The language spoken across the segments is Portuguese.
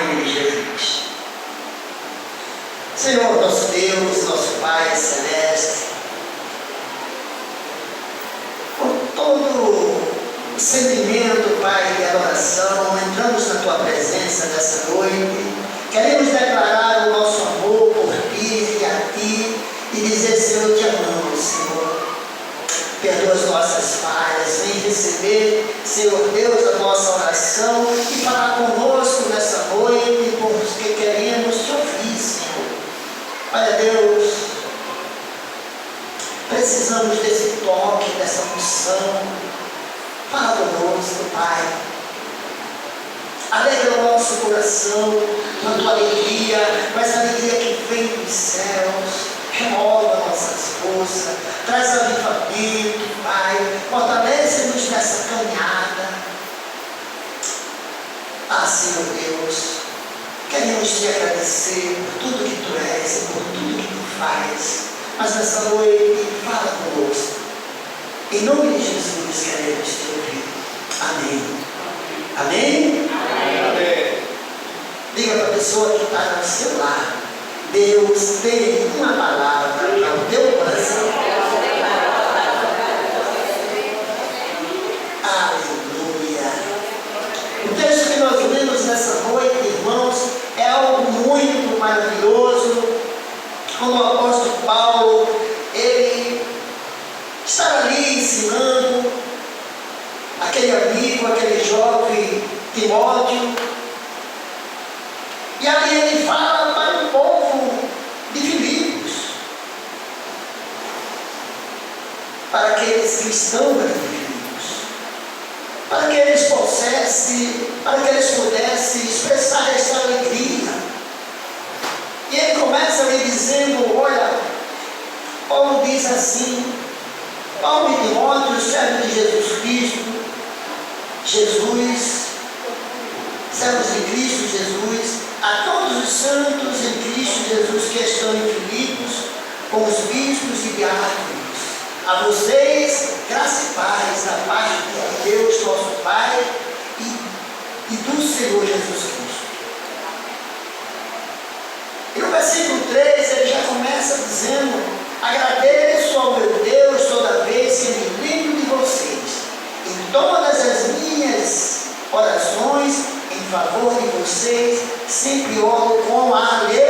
nome de Jesus. Senhor, nosso Deus, nosso Pai Celeste, com todo o sentimento, Pai, de adoração, entramos na Tua presença nessa noite, queremos declarar o nosso amor por Ti e a Ti e dizer, Senhor, te amamos, Senhor. Perdoa as nossas falhas, vem receber, Senhor Deus, a nossa oração e falar conosco nessa noite, porque queremos te ouvir, Senhor. Olha, Deus, precisamos desse toque, dessa unção. Fala conosco, Pai. Alegra o nosso coração com a tua alegria, com essa alegria que vem dos céus. Renova nossas forças, traz avivamento, Pai, fortalece-nos nessa caminhada. Ah, Senhor Deus, queremos te agradecer por tudo que Tu és e por tudo que Tu faz, mas nessa noite, fala conosco. Em nome de Jesus, queremos te ouvir. Amém. Amém? Amém. Diga para a pessoa que está no seu lar, Deus tem uma palavra para o teu coração. Aleluia. O texto que nós lemos nessa noite, irmãos, é algo muito maravilhoso. Quando o apóstolo Paulo, ele estava ali ensinando aquele amigo, aquele jovem Timóteo, e ali ele fala para o povo de Filipos, para aqueles cristãos de Filipos, para que eles pudessem expressar essa alegria. E ele começa ali dizendo, olha, Paulo diz assim, Paulo e Timóteo, servos de Jesus Cristo, servos de Cristo Jesus, a todos os santos em Cristo Jesus que estão em Filipos, com os bispos e diáconos, a vocês, graça e paz da parte de Deus, nosso Pai, e do Senhor Jesus Cristo. E no versículo 3, ele já começa dizendo, agradeço ao meu Deus toda vez que me lembro de vocês, em todas as minhas orações, em favor de vocês, sempre oro com alegria.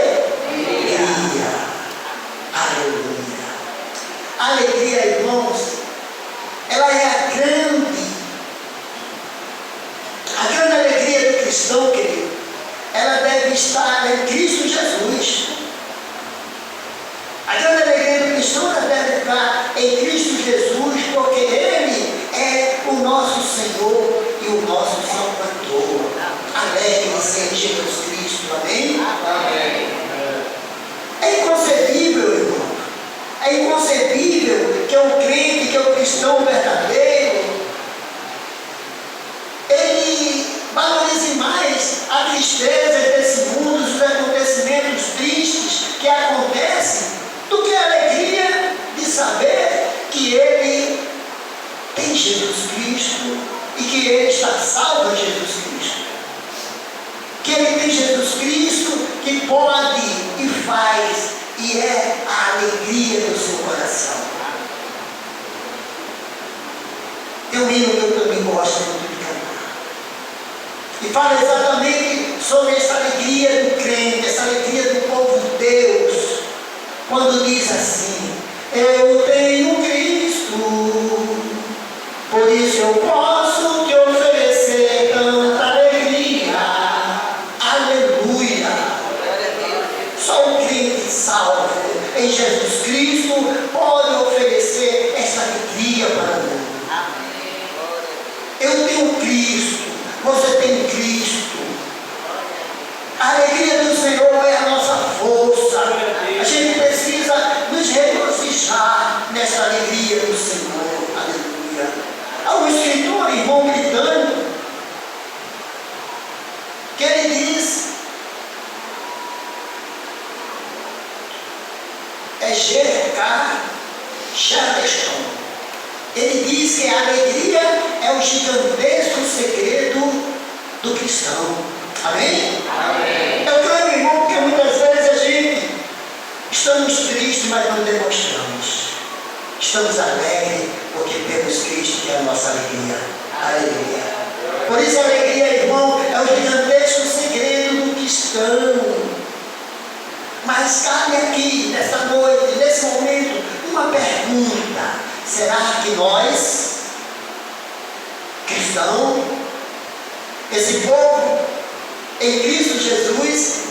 Aleluia. A alegria, irmãos, ela é a grande alegria do cristão, querido. Ela deve estar em Cristo Jesus. A grande alegria do cristão ela deve estar em Cristo Jesus, porque Ele é o nosso Senhor e o nosso Salvador. Alegre-se em Jesus Cristo, amém? Amém. É inconcebível, irmão. É inconcebível que um crente, que um cristão verdadeiro, ele valorize mais a tristeza desse mundo, os acontecimentos tristes que acontecem, do que a alegria de saber que ele tem Jesus Cristo e que ele está salvo em Jesus Cristo. Que ele tem Jesus Cristo que pode e faz e é a alegria do seu coração. Tem um hino que eu também gosto muito de cantar. E fala exatamente sobre essa alegria do crente, essa alegria do povo de Deus. Quando diz assim, eu tenho Cristo, por isso eu posso te oferecer tanta alegria. Aleluia. Só o crente salvo em Jesus Cristo pode oferecer essa alegria para mim. Eu tenho Cristo, você tem Cristo. A alegria do Senhor é a nossa força. A gente precisa nos regozijar nessa alegria do Senhor. Aleluia. Há um escritor, irmão britânico, que ele diz, é G.K. Chesterton. Ele diz que a alegria é o gigantesco segredo do cristão. Amém? Amém. Estamos tristes, mas não demonstramos. Estamos alegres porque temos Cristo, que é a nossa alegria. Aleluia. Por isso a alegria, irmão, é o gigantesco segredo do cristão. Mas cabe aqui, nesta noite, nesse momento, uma pergunta. Será que nós, cristãos, esse povo em Cristo Jesus,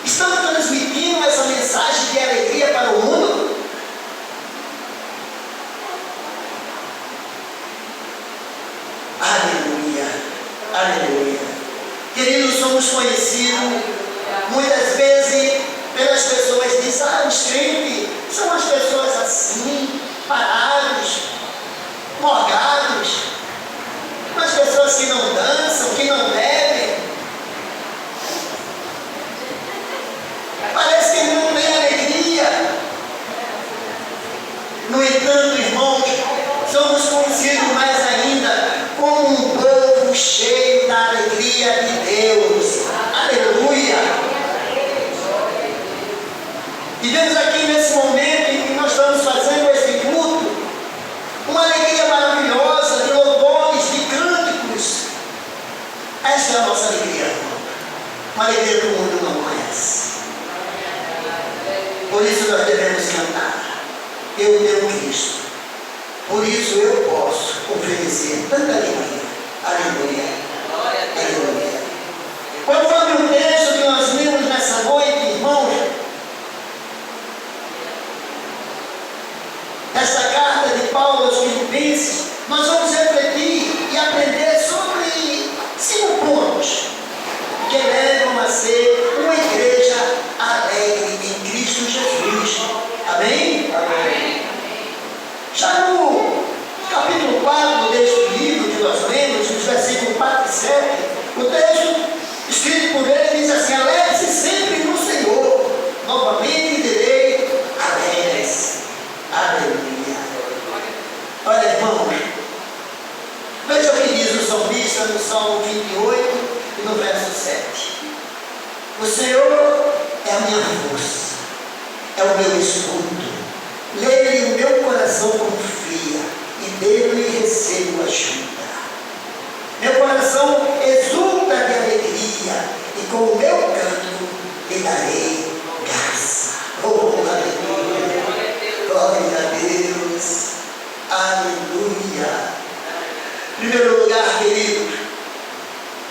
estamos transmitindo essa mensagem de alegria para o mundo? Aleluia, aleluia. Queridos, somos conhecidos muitas vezes pelas pessoas, dizem, os crentes são as pessoas assim, parados, morgados, as pessoas que não dançam, que não bebem. Parece que não tem alegria. No entanto, irmãos, somos conhecidos mais ainda como um povo cheio da alegria de Deus. Aleluia! E vemos aqui nesse momento em que nós estamos fazendo esse culto, uma alegria maravilhosa de louvores, de cânticos. Essa é a nossa alegria, irmão. Uma alegria que o mundo não conhece. Por isso nós devemos cantar. Eu tenho Cristo. Por isso eu posso oferecer tanta alegria. Aleluia. Aleluia. Conforme o texto que nós lemos nessa noite, irmãos, nesta carta de Paulo aos Filipenses, nós vamos refletir e aprender sobre 5 pontos que levam a ser uma igreja alegre em Cristo Jesus. Amém? Amém. Já no capítulo 4 deste livro que nós lemos, nos versículos 4 e 7, o texto escrito por ele diz assim: alegre-se sempre no Senhor. Novamente direi, alegre-se. Aleluia. Olha, irmãos, veja o que diz o salmista no Salmo 28 e no verso 7. O Senhor é a minha força, é o meu escudo. Nele o meu coração confia e dele recebo ajuda. Meu coração exulta de alegria e com o meu canto lhe darei graça. Oh, aleluia! Glória a Deus! Aleluia! Em primeiro lugar, querido,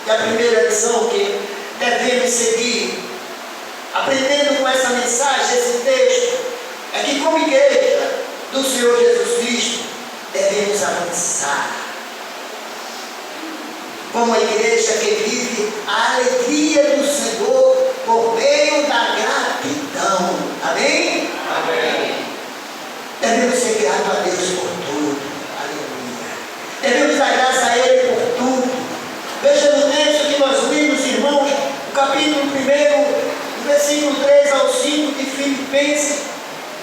e a primeira lição que devemos seguir, aprendendo com essa mensagem, esse texto, é que como igreja do Senhor Jesus Cristo, devemos avançar. Como a igreja que vive a alegria do Senhor por meio da gratidão. Amém? Amém. Devemos ser gratos a Deus por tudo. Aleluia. Devemos dar graça a Ele por tudo. Veja no texto que nós lemos, irmãos, o capítulo 1, versículo 3 ao 5 de Filipenses.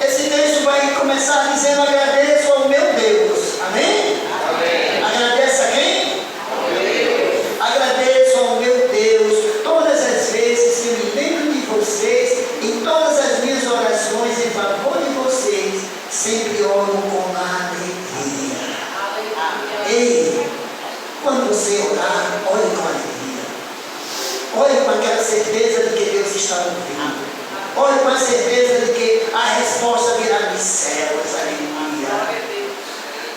Esse texto vai começar dizendo: agradeço ao meu Deus. Amém? Amém. Agradece a quem? Ao Deus. Agradeço ao meu Deus todas as vezes que me lembro de vocês, em todas as minhas orações em favor de vocês, sempre oro com alegria. Ei, quando você orar, ore com alegria. Ore com aquela certeza de que Deus está ouvindo. Ore com a certeza de que a resposta virá dos céus. Aleluia.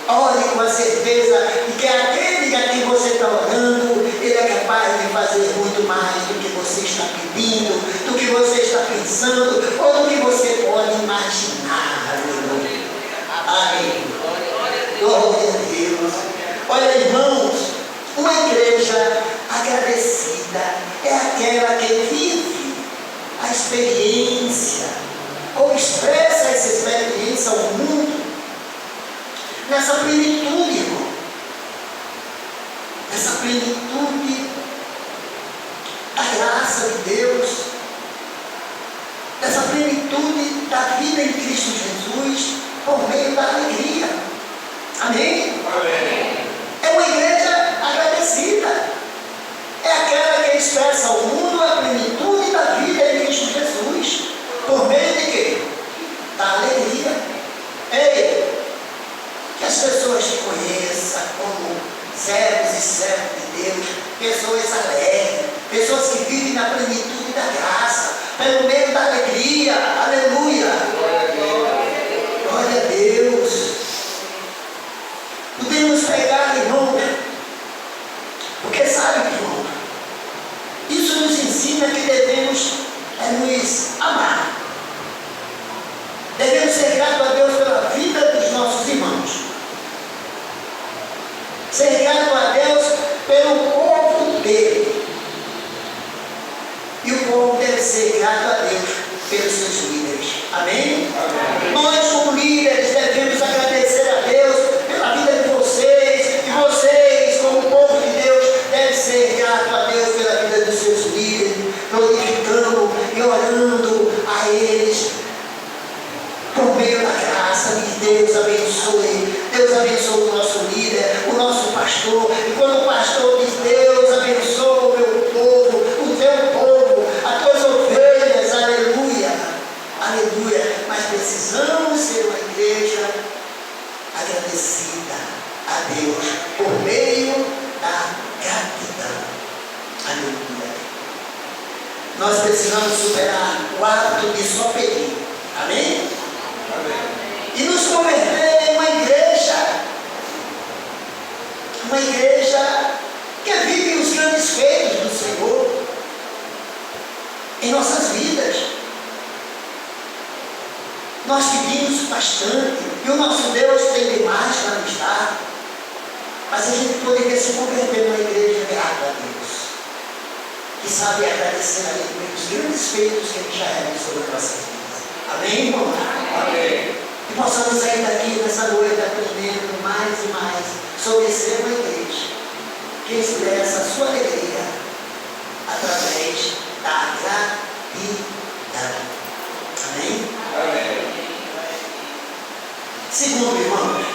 Ore com a certeza de que aquele a quem você está orando, ele é capaz de fazer muito mais do que você está pedindo, do que você está pensando, ou do que você pode imaginar. Aleluia. Amém. Glória a Deus. Olha, irmãos, uma igreja agradecida é aquela que vive a experiência, ou expressa essa experiência ao mundo, nessa plenitude, irmão. Nessa plenitude da graça de Deus, nessa plenitude da vida em Cristo Jesus, por meio da alegria. Amém? Amém. É uma igreja agradecida. É aquela que expressa ao mundo a plenitude da vida em Cristo Jesus. Por meio de quê? pelo meio da alegria. Aleluia. Glória a Deus. Podemos pegar, irmão, porque sabe, irmão, isso nos ensina que devemos nos amar. Devemos ser gratos a Deus pela vida dos nossos irmãos. Ser grato a Deus pelo povo dele. E o povo deve ser grato a Deus pelos seus líderes. Amém? Amém. Nós, como líderes, devemos agradecer a Deus pela vida de vocês. E vocês, como povo de Deus, devem ser grato a Deus pela vida dos seus líderes, glorificando e orando a eles por meio da graça de Deus. Abençoe. Deus abençoe o nosso líder, o nosso pastor. E quando o pastor diz: Deus abençoe o meu povo, o teu povo, as tuas ovelhas, aleluia, aleluia. Mas precisamos ser uma igreja agradecida a Deus por meio da gratidão. Aleluia. Nós precisamos superar o hábito de só pedir. Amém? Amém. E nos converter em uma igreja que vive os grandes feitos do Senhor em nossas vidas. Nós pedimos bastante e o nosso Deus tem demais para nos dar, mas a gente poderia se converter numa igreja grata a Deus, que sabe agradecer a Ele pelos grandes feitos que Ele já realizou nas nossas vidas. Amém, irmão? Amém. Que possamos sair daqui nessa noite aprendendo mais e mais sobre ser uma igreja que expressa a sua alegria através da gratidão. Amém? Amém. Segundo, irmãos,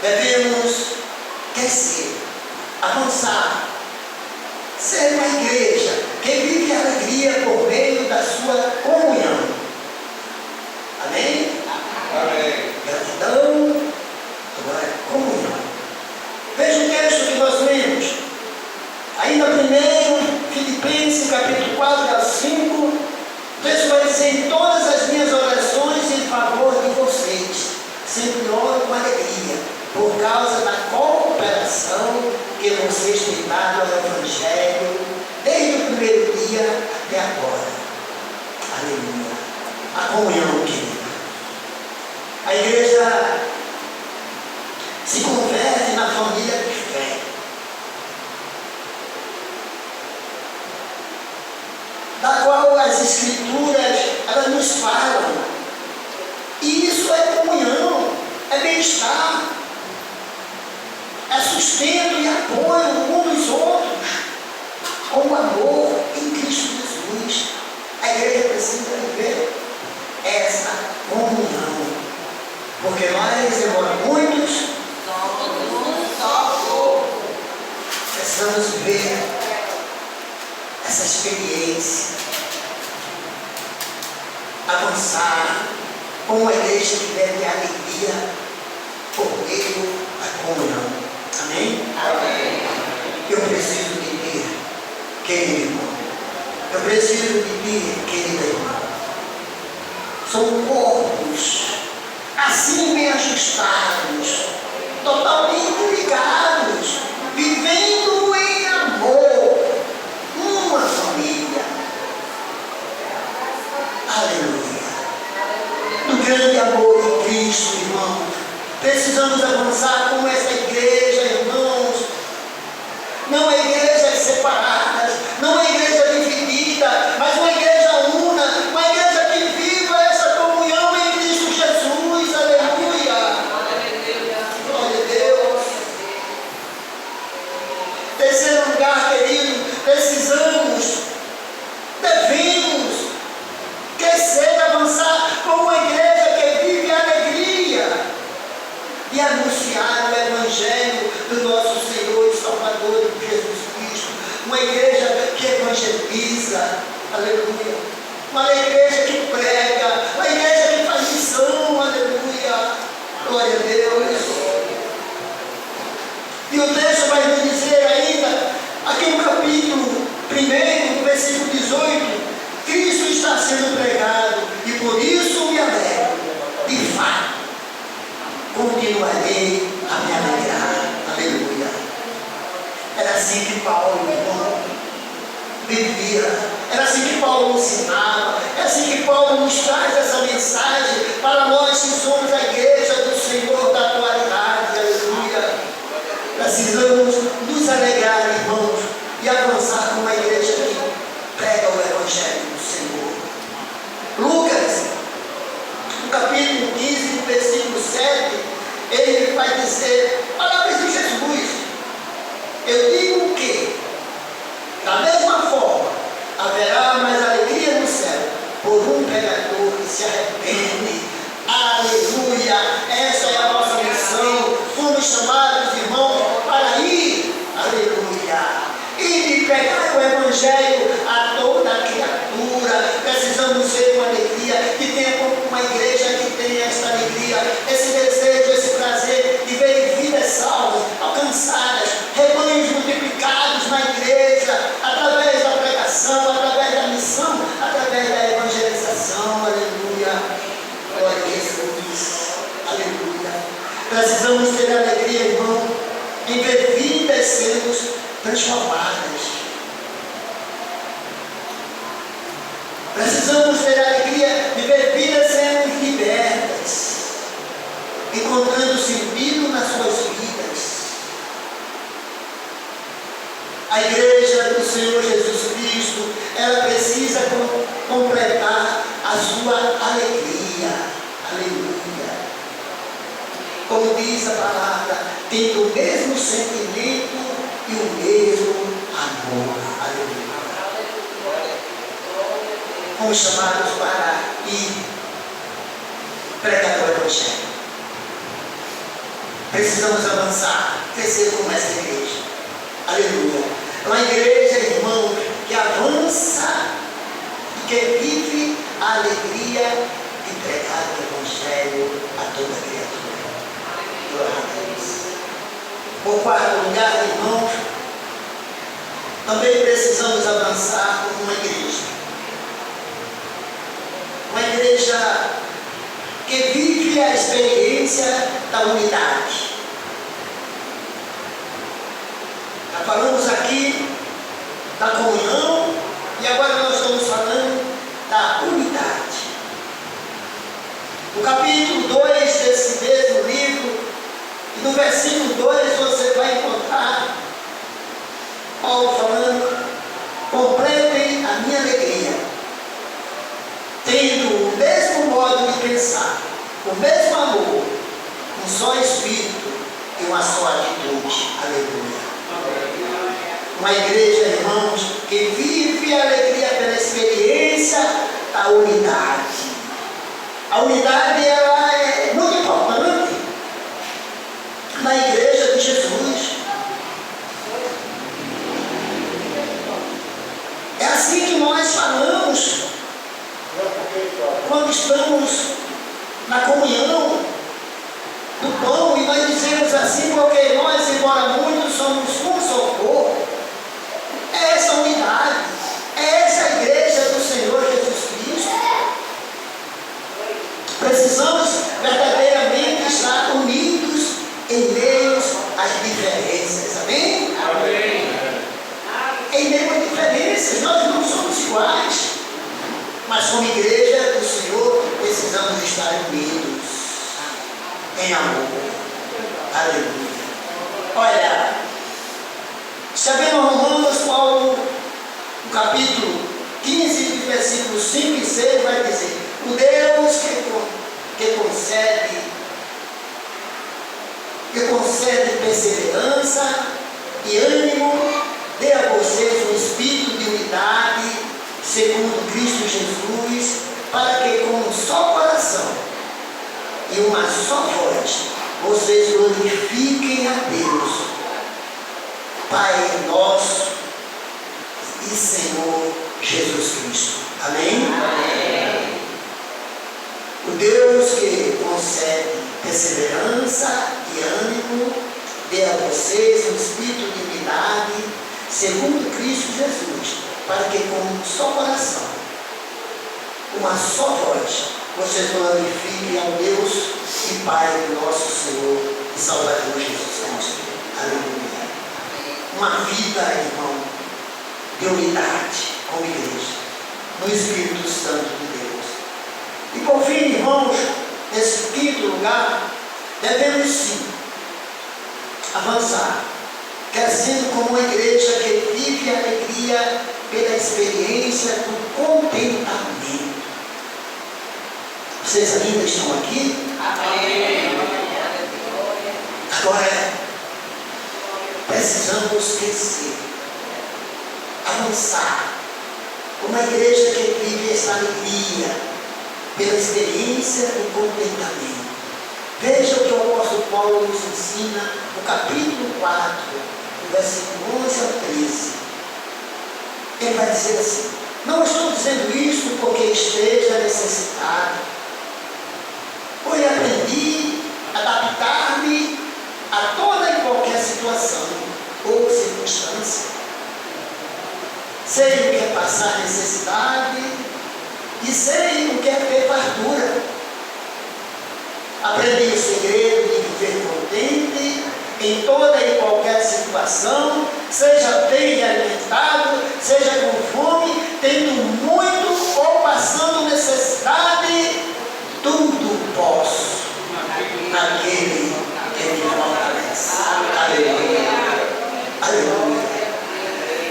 devemos crescer, avançar, ser uma igreja que vive a alegria por meio da sua comunhão. Amém? Amém. Gratidão, agora comunhão. Veja o texto que nós lemos. Ainda primeiro, Filipenses capítulo 4, 5. O texto vai dizer: em todas as minhas orações em favor de vocês, sempre oro com alegria, por causa da cooperação que vocês têm dado ao Evangelho, desde o primeiro dia até agora. Aleluia. A comunhão, querido. A igreja se converte na família de fé. Da qual as Escrituras, elas nos falam. E isso é comunhão, é bem-estar, é sustento e apoio uns dos outros, com amor em Cristo Jesus. A igreja precisa viver essa comunhão. Porque nós, embora muitos, somos um só corpo. Precisamos ver essa experiência, avançar com uma igreja que deve alegria por meio da comunhão. Amém? Amém. Eu preciso de ti, querido irmão. Eu preciso de ti, querida irmã. São corpos assim bem ajustados, totalmente ligados, vivendo em amor, uma família. Aleluia. No grande amor de Cristo, irmãos, precisamos avançar como essa igreja, irmãos. Não é igrejas separadas, não é igreja dividida, mas uma igreja una, uma igreja que viva essa comunhão em Cristo Jesus. Aleluia. Glória a Deus. Terceiro lugar, querido, devemos crescer, avançar como uma igreja que vive a alegria e anunciar o Evangelho do nosso Senhor e Salvador Jesus Cristo. Uma igreja que evangeliza, aleluia. Uma igreja que prega, uma igreja que faz missão, aleluia. Glória a Deus. E o texto vai nos dizer ainda, aqui no capítulo 1, versículo 18, Cristo está assim que Paulo, irmão, vivia. Era assim que Paulo ensinava. É assim que Paulo nos traz essa mensagem para nós que somos a igreja do Senhor da atualidade. Aleluia. Precisamos nos alegrar, irmãos, e avançar como uma igreja que prega o Evangelho do Senhor. Lucas, no capítulo 15, no versículo 7, ele vai dizer, palavras de Jesus: eu digo que, da mesma forma, haverá mais alegria no céu por um pecador que se arrepende. Aleluia! Essa é a nossa missão. Fomos chamados, irmãos, para ir, aleluia, e de pregar o Evangelho a toda criatura. Precisamos ser uma alegria, que tenha uma igreja que tenha essa alegria, esse desejo, esse prazer de ver vidas salvas, alcançadas, rebanhos multiplicados na igreja, através da pregação, através da missão, através da evangelização. Aleluia! Glória a Jesus! Aleluia! Precisamos ter alegria, irmão, em ver vidas sendo transformadas. Precisamos ter alegria de ver vidas sendo libertas, encontrando sentido nas suas vidas. A igreja do Senhor Jesus Cristo, ela precisa completar a sua alegria. Aleluia! Como diz a palavra, tendo o mesmo sentimento e o mesmo amor. Aleluia! Fomos chamados para ir pregar o Evangelho. Precisamos avançar, crescer como essa igreja. Aleluia! Uma igreja, irmão, que avança e que vive a alegria de pregar o Evangelho a toda criatura. Glória a Deus. Por quarto lugar, irmãos, também precisamos avançar como uma igreja. Uma igreja que vive a experiência da unidade. Já falamos aqui da comunhão e agora nós estamos falando da unidade. No capítulo 2 desse mesmo livro, e no versículo 2 você vai encontrar Paulo falando: completem a minha alegria, tendo o mesmo modo de pensar, o mesmo amor, um só espírito e uma só atitude. Aleluia! Uma igreja, irmãos, que vive a alegria pela experiência da unidade. A unidade, ela é muito importante na igreja de Jesus. É assim que nós falamos quando estamos na comunhão do pão, e nós dizemos assim porque nós, embora muitos, somos um só corpo. É essa unidade, é essa igreja do Senhor Jesus Cristo. Precisamos verdadeiramente estar unidos em meio às diferenças. Amém? Amém. Em meio às diferenças, nós não somos iguais, mas como igreja do Senhor precisamos estar unidos em amor. Aleluia! Olha, sabendo Romanos, Paulo, no capítulo 15, versículos 5 e 6, vai dizer: o Deus que concede perseverança e ânimo, dê a vocês um espírito de unidade, segundo Cristo Jesus, para que com um só coração e uma só voz, vocês glorifiquem a Deus, Pai nosso e Senhor Jesus Cristo. Amém? Amém. O Deus que concede perseverança e ânimo, dê a vocês um espírito de unidade, segundo Cristo Jesus, para que com um só coração, uma só voz, vocês glorifiquem ao Deus e Pai do nosso Senhor e Salvador Jesus Cristo. Aleluia! uma vida, irmão, de unidade como igreja, no Espírito Santo de Deus. E por fim, irmãos, nesse quinto lugar, devemos sim avançar, crescendo como uma igreja que vive a alegria pela experiência do contentamento. Vocês ainda estão aqui? Amém. Agora, precisamos crescer, avançar, como uma igreja que vive essa alegria pela experiência do contentamento. Veja o que o apóstolo Paulo nos ensina no capítulo 4, do versículo 11 ao 13. Ele vai dizer assim: não estou dizendo isso porque esteja necessitado, pois aprendi a adaptar-me a toda e qualquer situação ou circunstância. Sei o que é passar necessidade e sei o que é ter fartura. Aprendi o segredo de viver contente em toda e qualquer situação, seja bem alimentado, seja com fome, tendo muito ou passando necessidade, tudo posso naquele que me fortalece. Aleluia. Aleluia.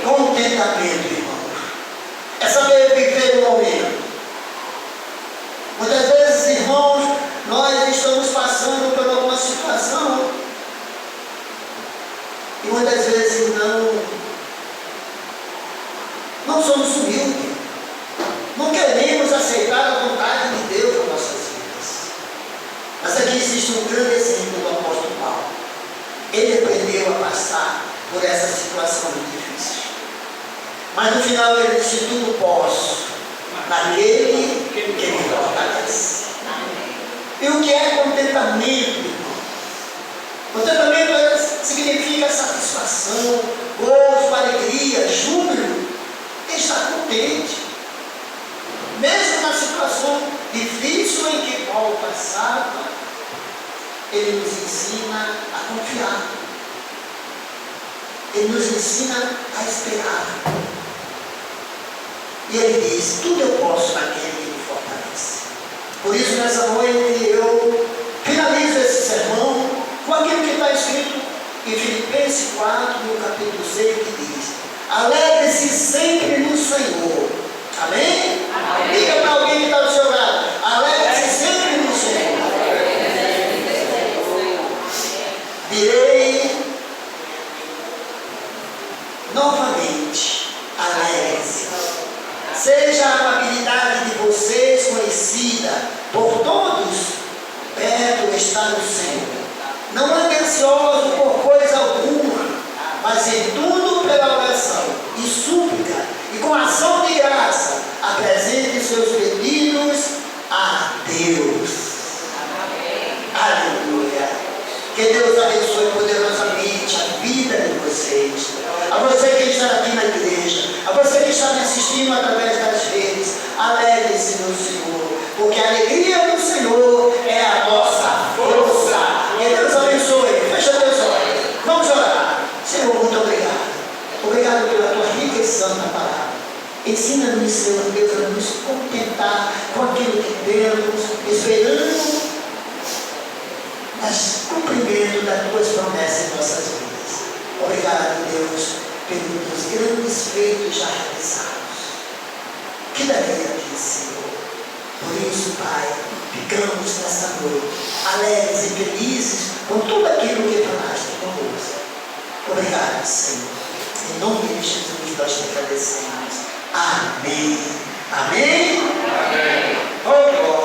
Contentamento, irmãos, é saber viver o momento. Muitas vezes, irmãos, nós estamos passando por alguma situação e muitas vezes não somos humildes, não queremos aceitar a vontade de Deus nas nossas vidas. Mas aqui existe um grande exemplo do apóstolo Paulo. Ele aprendeu a passar por essa situação difícil, mas no final ele disse: tudo posso naquele que me fortalece. E o que é contentamento, irmão? Contentamento significa satisfação, gozo, alegria, júbilo, estar contente. Mesmo na situação difícil em que Paulo passava, ele nos ensina a confiar. Ele nos ensina a esperar. E ele diz: tudo eu posso naquele que me fortalece. Por isso, nessa noite, eu finalizo esse sermão com aquilo que está escrito em Filipenses 4, no capítulo 6, que diz: alegre-se sempre no Senhor. Amém? Amém. Diga para alguém que está do seu lado: alegre-se sempre no Senhor. Direi novamente: alegre-se. Seja a amabilidade de vocês conhecida por todos, perto está o Senhor. Não ande ansioso por coisa alguma, mas em tudo pela oração e súplica, e com ação de graça, apresente seus pedidos a Deus. Aleluia. Que Deus abençoe poderosamente a vida de vocês. A você que está aqui na igreja, a você que está me assistindo através das redes, alegre-se no Senhor, porque a alegria do Senhor é a nossa força. Que Deus abençoe. Fecha teus olhos. Vamos orar. Senhor, muito obrigado. Obrigado pela tua rica e santa palavra. Ensina-nos, Senhor Deus, a nos contentar com aquilo que temos, esperando o cumprimento das tuas promessas em nossas vidas. Obrigado, Deus, pelos grandes feitos já realizados. Que daria a ti, Senhor. Por isso, Pai, ficamos nessa noite alegres e felizes com tudo aquilo que falaste conosco. Obrigado, Senhor. Em nome de Jesus nós te agradecemos. Amém. Amém? Amém. Oh,